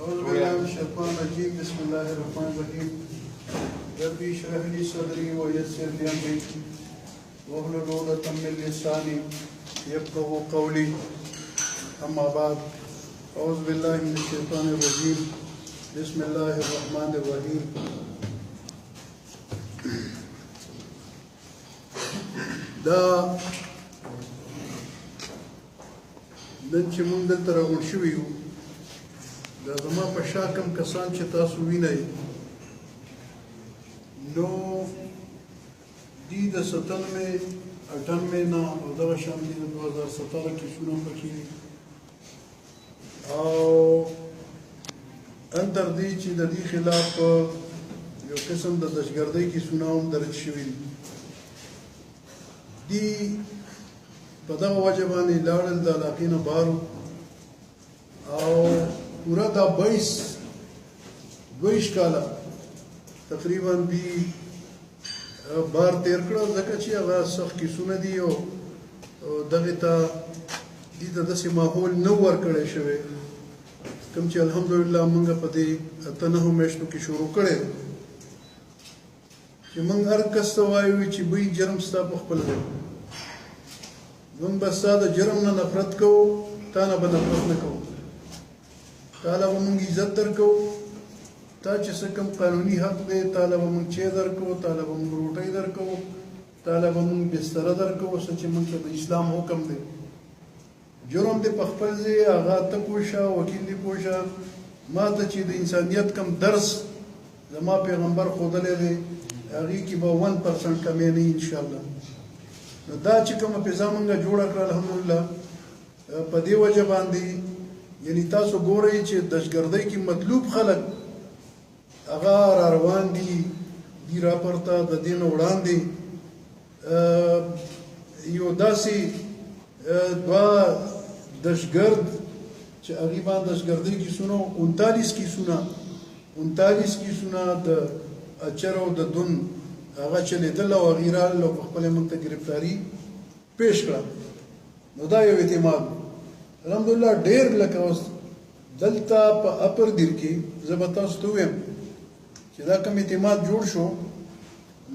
أعوذ بالله من الشيطان الرجيم بسم الله الرحمن الرحيم ربي اشرح لي صدري ويسر لي أمري واحلل عقدة من لساني يفقهوا قولي أما بعد أعوذ بالله من الشيطان الرجيم بسم الله الرحمن الرحيم دا نن چې موږ دلته راغونډ شوي یو دا زما په شا کوم کسان چې تاسو وینئ نو دی د 97 نه او دغه شان دي د 2017 کې شنو پکې او اندر دی چې د دې خلاف یو قسم د دهشتګردۍ کې سوناوم درج شوي دي په دغه وجه باندې لاړل د علاقې نه بهر او پوره دا 22 کاله تقریبا دی بار تیر کړه ځکه چې هغه سخت کیسونه دي او دغه ته دې ته داسې ماحول نه ورکړی شوی کوم چې الحمدلله موږ په دې 9 میاشتو کې شروع کړی چې موږ هر کس ته وایو چې بوی جرم ستا په خپل دی موږ به ستا د جرم نه نفرت کوو تا نه به نفرت نه کوو تا له به موږ عزت درکوو تا چې څه کوم قانوني حق دی تا له به موږ چای درکوو تا له به موږ روټۍ درکوو تا له به موږ بستره درکوو څه چې موږ ته د اسلام حکم دی جرم دې په خپل ځای هغه ته پوښه وکیل دې پوښه ما ته چې د انسانیت کم درس زما پیغمبر ښودلی دی هغې کې به 1% کمی نه انشاءالله نو دا چې کومه فضا موږ جوړه کړه الحمدلله په دې وجه باندې یعنی تاسو ګورئ چې دهشتګردۍ کې مطلوب خلک هغه را روان دي دی راپورته د دې نه وړاندې یو داسې دوه دهشتګرد چې هغې باندې دهشتګردۍ کیسونه 39 کیسونه د اچر او د دون هغه چلیدل او هغې راغلل او په خپله موږ ته ګرفتاري پیش کړه نو دا یو اعتماد الحمدلله ډېر لکه اوس دلته په اپر دیر کې زه به تاسو ته ووایم چې دا کوم اعتماد جوړ شو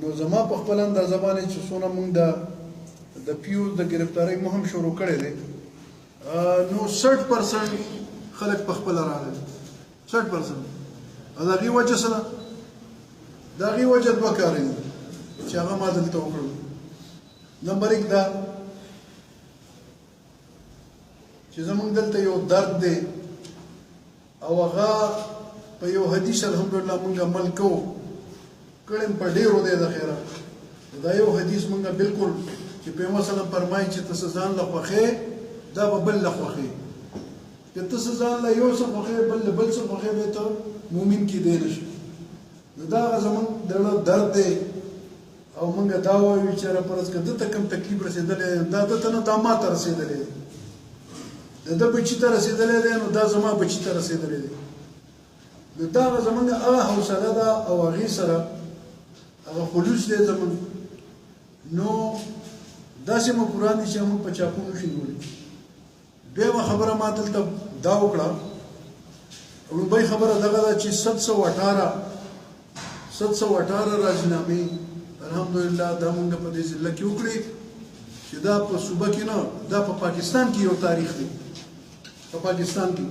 نو زما په خپل اندازه باندې چې څونه موږ د پیو د ګرفتارۍ مهم شروع کړی دی نو 60% خلک په خپله راغلل 60% او د هغې وجه څه ده د هغې وجه دوه کارې دي چې هغه ما دلته وکړل نمبر 1 دا چې زمونږ دلته یو درد دی او هغه په یو حدیث الحمدلله مونږ عمل کوو کړم په ډېرو دی د خیره دا یو حدیث مونږ بالکل چې پیغمبر وسلم فرمایي چې ته ځان له خوښې دا به بل له خوښې که ته ځان له یو څه خوښې بل څه خوښې به ته مؤمن کېدی نه شي نو دا هغه زمونږ درد دی او مونږ دا وایو چې راپرز که ده ته کوم تکلیف رسېدلی دا ده ته نه دا ما ته رسېدلی دی د ده بچي ته رسېدلی دی نو دا زما بچي ته رسېدلی دی نو دا هغه زمونږ هغه حوصله ده او هغې سره هغه خلوص دی زمونږ نو داسې مفکوران دي چې موږ په چاپو نشي نیولی دویمه خبره ما دلته دا وکړه لومبۍ خبره دغه ده چې 718 راجنامې الحمدلله دا موږ په دې ضلع کې وکړې چې دا په صوبه کې نه دا په پاکستان کې یو تاریخ دی په پاکستان کې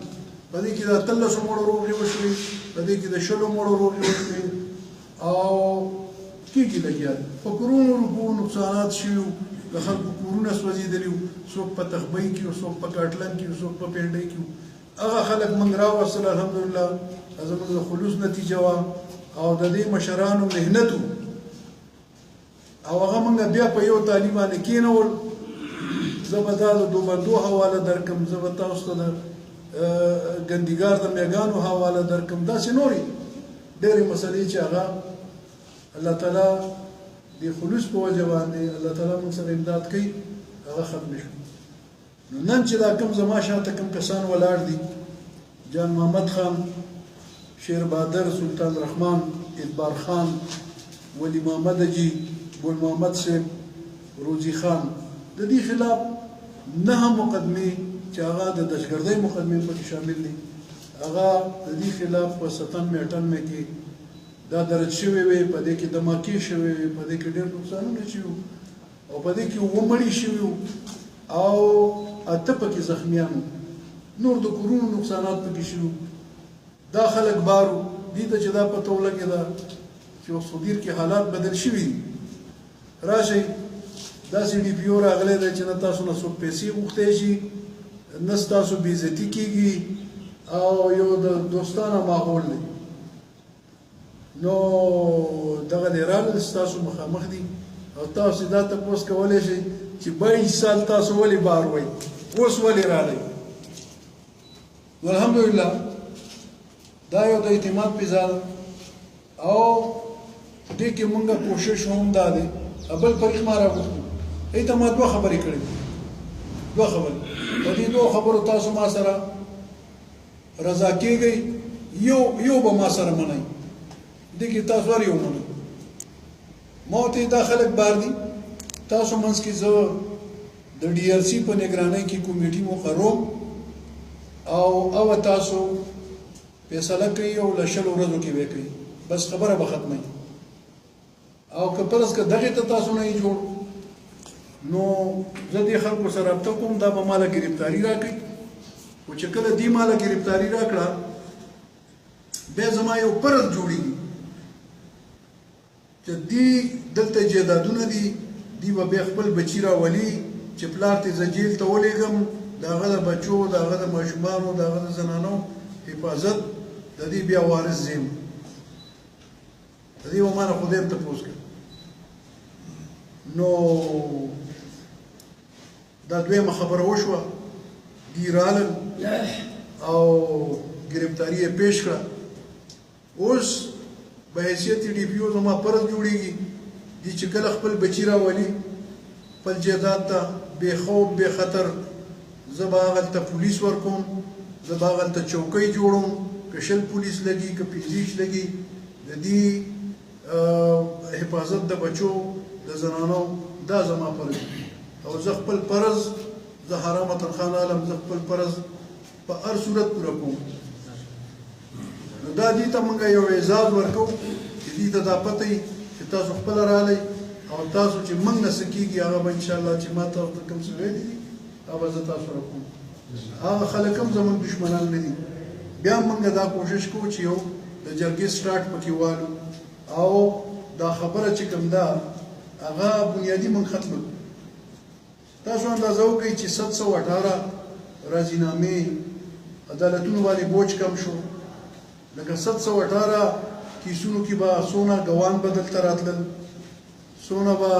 په دې کې د 1300 مړو روغې وشوې په دې کې د 20 مړو روغې وشوې او کېږي لګیا په کورونو روپو نقصانات شوي د خلکو کورونه سوځېدلي وو څوک په تخبۍ کې وو څوک په کاټلن کې وو څوک په پینډۍ کې وو هغه خلک موږ راوستل الحمدلله زموږ د خلوص نتیجه وه او د دې مشرانو محنت وو او هغه موږ بیا په یو تعلیم باندې کېنول زه به دا د دوبندو حواله درکم زه به تاسو ته د ګندګار د میګانو حواله درکم داسې نورې ډېرې مسلې چې هغه الله تعالی د خلوص په وجه باندې الله تعالی موږ سره امداد کوي هغه ختم شو نو نن چې دا کوم زما شاته کوم کسان ولاړ دي جان محمد خان شیر بهادر سلطان رحمان ادبار خان ولی محمد اجي ګل محمد صاحب روزي خان د دې خلاف 9 مقدمې چې هغه د دهشتګردۍ مقدمې پکې شامل دي هغه د دې خلاف په 97 کې دا درج شوی وي په دې کې دماکې شوی وي په دې کې ډېر نقصانونه شوي وو او په دې کې 7 مړي شوي وو او 8 پکې زخمیان نور د کورونو نقصانات پکې شوي دا خلک بارو دې ته چې دا پته ولګېده چې اوس خو دیر کې حالات بدل شوي دي راشئ داسې ډي پي او راغلی دی چې نه تاسو نه څوک پیسې غوښتی شي نه ستاسو بېعزتي کېږي او یو د دوستانه ماحول دی نو دغه دی راغلل ستاسو مخامخ دي او تاسو دا تپوس کولی شئ چې 22 سال تاسو ولې بار وئ اوس ولې راغئ الحمدلله دا یو د اعتماد فضا ده او دې کې مونږ کوشش هم دا دی بل فریق ما راغوښتو ای ته ما 2 خبرې کړې 2 خبرې په دې 2 خبرو تاسو ما سره رضا کېږئ یو به ما سره منئ دې کې تاسو هر یو منئ ما ورته دا خلک بار دي تاسو منځ کې زه د ډي ار سي په نگرانۍ کې کمیټي مقرروم او تاسو فیصله کوي او له 10 ورځو کې به کوي بس خبره به ختمه او که پرس که دغه ته تاسو نه جوړ نو زه دې خلکو سره رابطه کوم دا به مالا گرفتاری راکړي او چې کله دې مالا گرفتاری راکړه بیا زما یو پرد جوړېږي چې دې دلته جایدادونه دي دې به بیا خپل بچي راولي چې پلار ته زه جیل ته ولېږم د هغه د بچو د هغه د ماشومانو د هغه د زنانو حفاظت د دې بیا وارث زم د دې و ما نه خدای ته تپوس کړ نو دا دویمه خبره وشوه دې رالل او ګرفتاري یې پیش کړه اوس په حیثیت ډي پي او زما پرد جوړېږي دې چې کله خپل بچي راولي خپل جایداد ته بې خوف بې خطر زه به هغلته پولیس ورکوم زه به هغلته چوکۍ جوړوم که 20 پولیس لګي که 25 لګي د دې حفاظت د بچو د زنانو دا زما فرض او زه خپل فرض زه حرامه تنخواه نه علم زه خپل فرض په هر صورت پوره کوم نو دا دې ته موږ یو اعزاز ورکو چې دې ته دا پته وي چې تاسو خپل رالی او تاسو چې موږ نه څه کېږي هغه به انشاءالله چې ما تاسو ته کوم څه ویلي دي هغه به زه تاسو سره کوم هغه خلک هم زموږ دشمنان نه دي بیا موږ دا کوشش کوو چې یو د جرګې سټارټ پکې والو او دا خبره چې کوم ده هغه بنیادي من ختمه تاسو اندازه وکړئ چې 718 راضینامې عدالتونو باندې بوج کم شو لکه 718 کیسونو کې به څونه ګوان بدل ته راتلل څونه به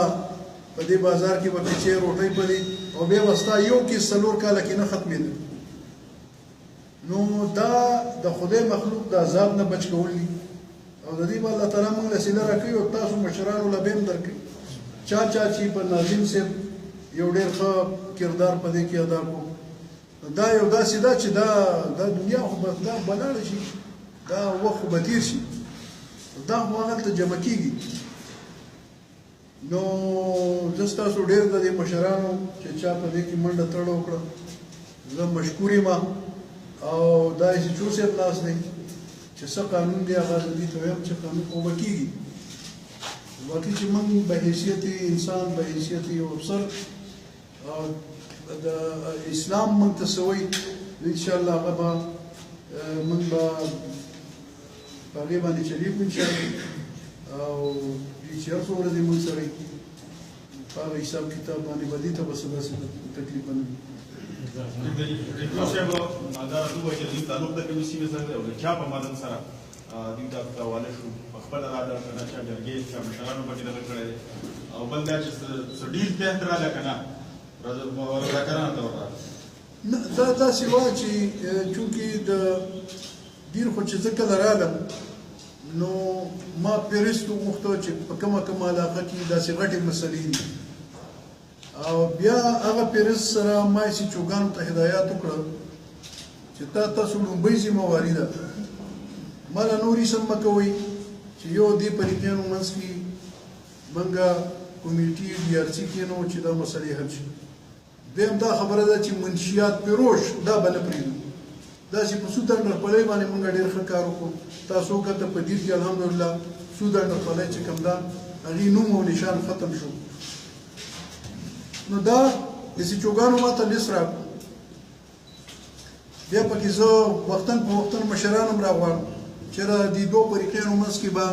په دې بازار کې به پیچې روټۍ پلي او بیا به ستا یو کیس 4 کاله کې نه ختمېده نو دا د خدای مخلوق د عذاب نه بچ کول دي او د دې به الله تعالی موږ له سیله راکوي او تاسو مشرانو له به هم درکوي چا چې په ناظم صاحب یو ډېر ښه کردار په دې کې ادا کړو دا یو داسې ده چې دا دنیا خو به دا بلاړه شي دا وخت خو به تېر شي دا خو هغلته جمع کېږي نو زه ستاسو ډېر د دې مشرانو چې چا په دې کې منډه تړه وکړه زه مشکور یم او دا چې چو صاحب ناست دی چې څه قانون دی هغه دې ته وایم چې قانون خو به کېږي واقعي چې موږ به حیثیت انسان به حیثیت یو افسر د اسلام موږ ته څه وایي انشاءالله هغه به موږ به په هغې باندې چلیږو انشاءالله او چې هر څو ورځې موږ سره په هغه حساب کتاب باندې به دې ته به څه داسې تکلیف نه وي ډاکټر صاحب دا راته وایي چې دوی تعلق د کومې سیمې سره دی او د چا په مدن سره دوی ته حواله شو په خپله راده که نه چا جرګې چا مشرانو پکې دغه کړی دی او بل دا چې څه ډیر تحت راله که نه رضاکارانو ته ورراله دا داسې وه چې چونکې د ډېر خو چې زه کله رالم نو ما پیرست وغوښته چې په کومه علاقه کې داسې غټې مسلې دي او بیا هغه پیرست سره ما یې چوګانو ته هدایات وکړه چې تاسو لومړۍ ذمهواري ده ما له نور اسم مه کوئ چې یو دې پریتیانو منځ کې موږ کمیټي ډي ار سي کېنو چې دا مسلې حل شي دویم دا خبره ده چې منشیات پیروش دا به نه پرېږدو داسې په سود اندرپلۍ باندې موږ ډېر ښه کار وکړو تاسو وکته په دیر کې الحمدلله سود اندرپلۍ چې کوم ده هغې نوم او نشان ختم شو نو دا اسیچوګانو ما ته لیست راکړو بیا پکې زه وختن په وختن مشران هم راغواړم چېرې دې دوو فریقینو منځ کې به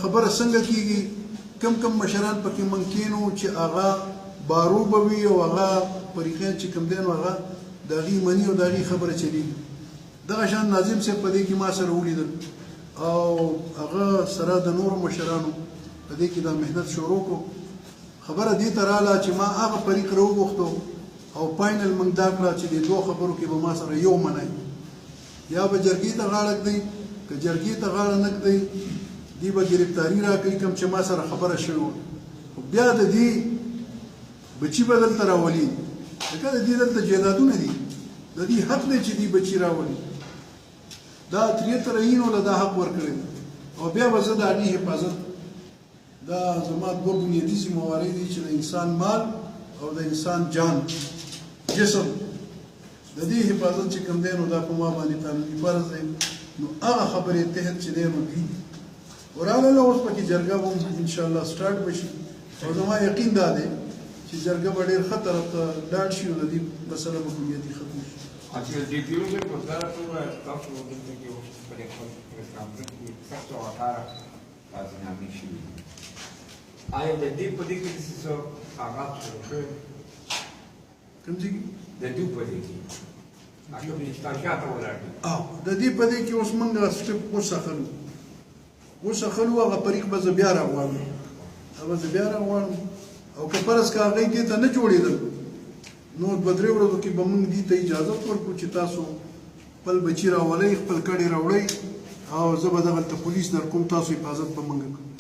خبره څنګه کېږي کم کم مشران پکې موږ کېنو چې هغه بارو به وي او هغه فریقین چې کوم دی نو هغه د هغې مني او د هغې خبره چلېږي دغه شان ناظم صاحب په دې کې ما سره ولیدل او هغه سره د نورو مشرانو په دې کې دا محنت شروع کړو خبره دې ته راغله چې ما هغه فریق راوغوښتو او فاینل موږ دا کړه چې د دوه خبرو کې به ما سره یو منئ یا به جرګې ته غاړه ږدئ که جرګې ته غاړه نه ږدئ دی به ګرفتاري راکوي کوم چې ما سره خبره شوې وه بیا د دې بچي به دلته راولي ځکه د دې دلته جایدادونه دي د دې حق دی چې دې بچي راولي دا اتریت رهینو له دا حق ورکړی او بیا به زه د هغې حفاظت دا زما دوه بنیادي ذمهوارۍ دي چې د انسان مال او د انسان جان جسم د دې حفاظت چې کوم دی نو دا په ما باندې قانوني فرض دی نو هغه خبرې تحت چې دی نو دي وراله اوس پکې جرګه به انشاءالله سټارټ بشي او زما یقین دا دی چې جرګه به ډېر ښه طرف ته لاړ شي او د دې مسله به بنیادي ختم شي Aquí el DPU se encontrara toda esta gente que os precantos que sexo atara as dinamici. Ai de tipo de que se so agat que کوم ځای کې de tipo de que aquí está ya todo la د دې په دې کې اوس موږ سټپ وسخلو هغه فریق به زه بیا راغواړم او که فرض که هغوی دې ته نه جوړېدل نو دوه درې ورځو کې به موږ دې ته اجازه ورکړو چې تاسو خپل بچي راولئ خپل کډې راوړئ او زه به دغلته پولیس در کوم تاسو حفاظت به موږ کوو